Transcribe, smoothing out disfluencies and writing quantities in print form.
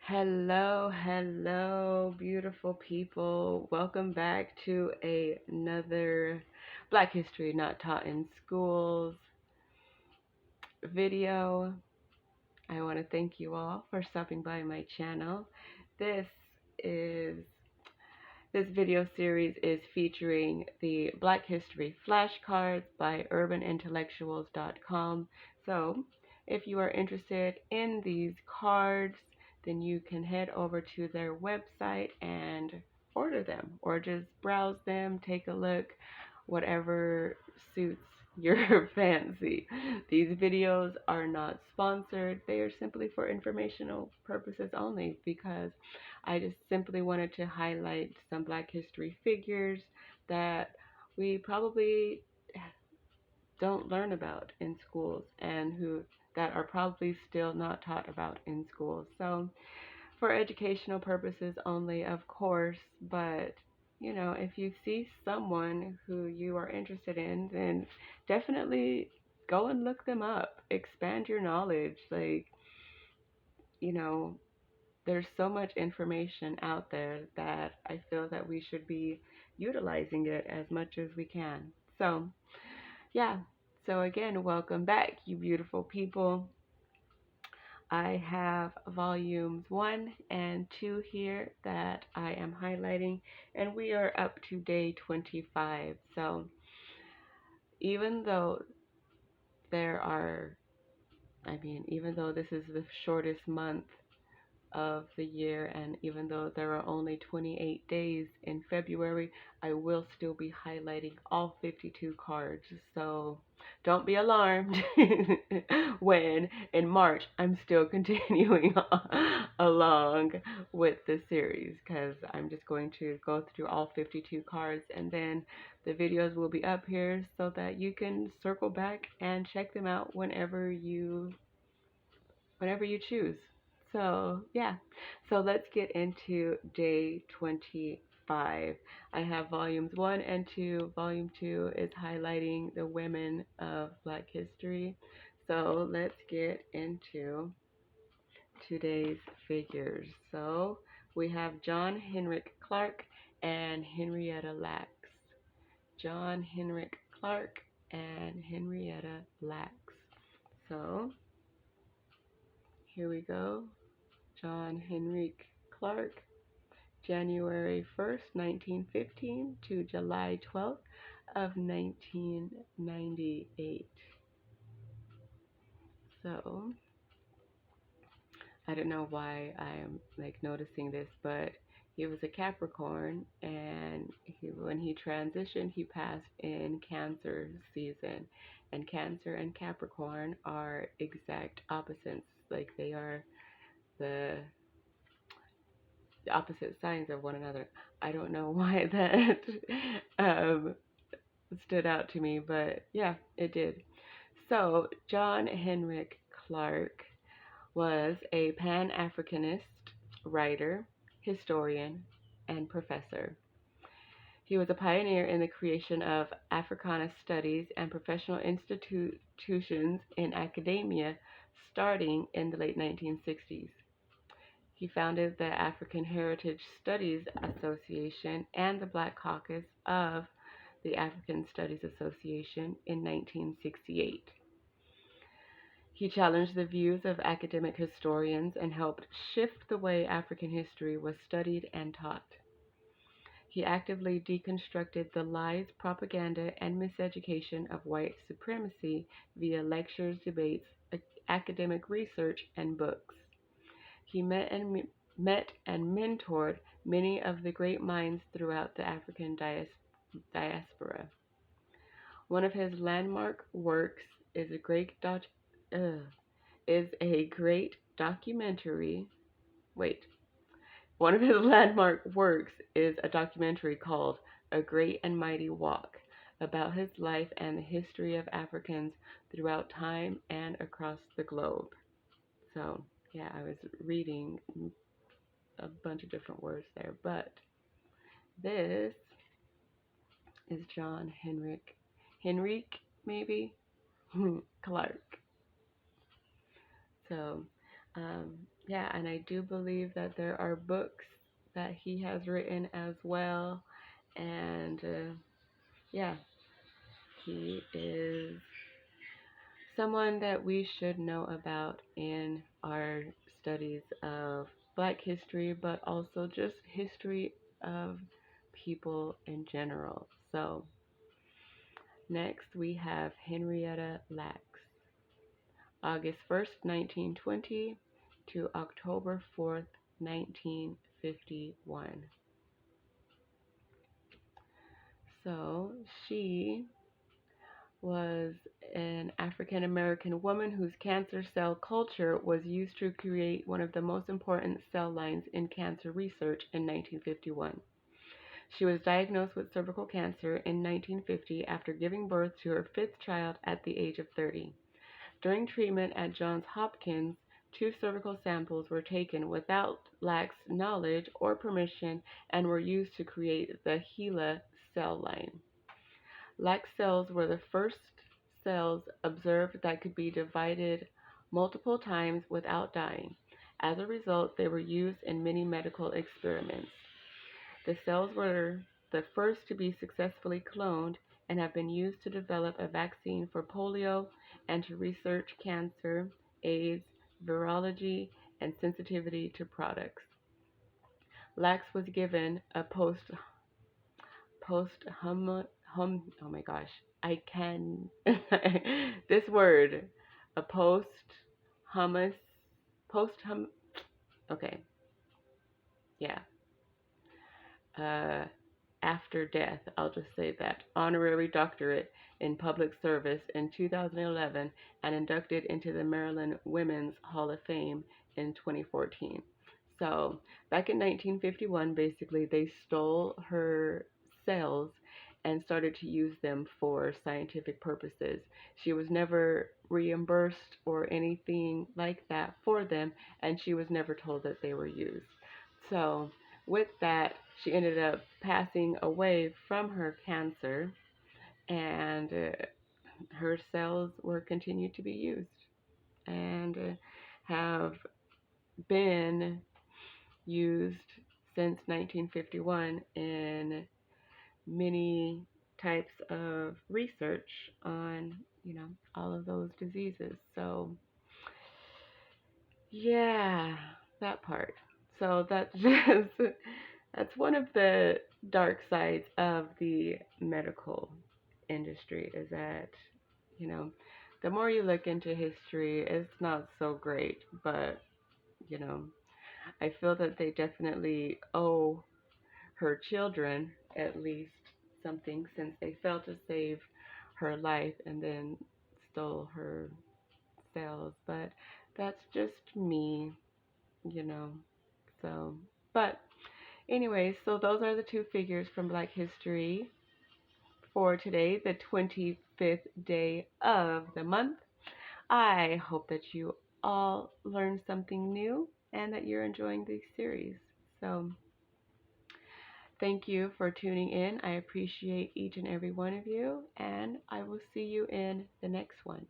Hello, beautiful people. Welcome back to another Black History Not Taught in Schools video. I want to thank you all for stopping by my channel. This is this video series is featuring the Black History flashcards by urbanintellectuals.com. So, if you are interested in these cards, then you can head over to their website and order them or just browse them, take a look, whatever suits your fancy. These videos are not sponsored. They are simply for informational purposes only because I just simply wanted to highlight some Black history figures that we probably don't learn about in schools and who that are probably still not taught about in schools. So, for educational purposes only, of course, but if you see someone who you are interested in, then definitely go and look them up. Expand your knowledge. You know, there's so much information out there that I feel that we should be utilizing it as much as we can. So, yeah. So, again, welcome back, you beautiful people. I have volumes 1 and 2 here that I am highlighting, and we are up to day 25. So, even though there are, even though this is the shortest month of the year, and even though there are only 28 days in February, I will still be highlighting all 52 cards. So don't be alarmed when in March I'm still continuing along with the series, because I'm just going to go through all 52 cards, and then the videos will be up here so that you can circle back and check them out whenever you choose. So, yeah. So, let's get into day 25. I have volumes 1 and 2. Volume 2 is highlighting the women of Black history. So, let's get into today's figures. So, we have John Henrik Clark and Henrietta Lacks. John Henrik Clark and Henrietta Lacks. So, here we go. John Henrik Clark, January 1st, 1915 to July 12th of 1998. So, I don't know why I'm noticing this, but he was a Capricorn, and when he transitioned, he passed in Cancer season. And Cancer and Capricorn are exact opposites. They are the opposite signs of one another. I don't know why that um, stood out to me, but yeah, it did. So, John Henrik Clark was a Pan Africanist writer, historian, and professor. He was a pioneer in the creation of Africana studies and professional institutions in academia starting in the late 1960s. He founded the African Heritage Studies Association and the Black Caucus of the African Studies Association in 1968. He challenged the views of academic historians and helped shift the way African history was studied and taught. He actively deconstructed the lies, propaganda, and miseducation of white supremacy via lectures, debates, academic research, and books. He met and mentored many of the great minds throughout the African diaspora. One of his landmark works is a great documentary. Wait, one of his landmark works is a documentary called "A Great and Mighty Walk," about his life and the history of Africans throughout time and across the globe. So, yeah, I was reading a bunch of different words there, but this is John Henrik, maybe Clark. So, yeah, and I do believe that there are books that he has written as well. And yeah, he is someone that we should know about in our studies of Black history, but also just history of people in general. So, next we have Henrietta Lacks, August 1st, 1920 to October 4th, 1951. So, she was an African American woman whose cancer cell culture was used to create one of the most important cell lines in cancer research in 1951. She was diagnosed with cervical cancer in 1950 after giving birth to her fifth child at the age of 30. During treatment at Johns Hopkins, two cervical samples were taken without Lack's knowledge or permission and were used to create the HeLa cell line. Lac cells were the first cells observed that could be divided multiple times without dying. As a result, they were used in many medical experiments. The cells were the first to be successfully cloned and have been used to develop a vaccine for polio and to research cancer, AIDS, virology, and sensitivity to products. Lax was given a post oh my gosh, I can this word, a hummus post hum okay, yeah, uh after death, I'll just say that, honorary doctorate in public service in 2011 and inducted into the Maryland Women's Hall of Fame in 2014. So, back in 1951, basically, they stole her cells and started to use them for scientific purposes. She was never reimbursed or anything like that for them, and she was never told that they were used. So, with that, she ended up passing away from her cancer, and her cells were continued to be used and have been used since 1951 in many types of research on, all of those diseases. So, yeah, that part. So that's just that's one of the dark sides of the medical industry is that, you know, the more you look into history, it's not so great, but, you know, I feel that they definitely owe her children at least something since they failed to save her life and then stole her cells. But that's just me, you know. So, but anyway, so those are the two figures from Black History for today, the 25th day of the month. I hope that you all learned something new and that you're enjoying this series. So, thank you for tuning in. I appreciate each and every one of you, and I will see you in the next one.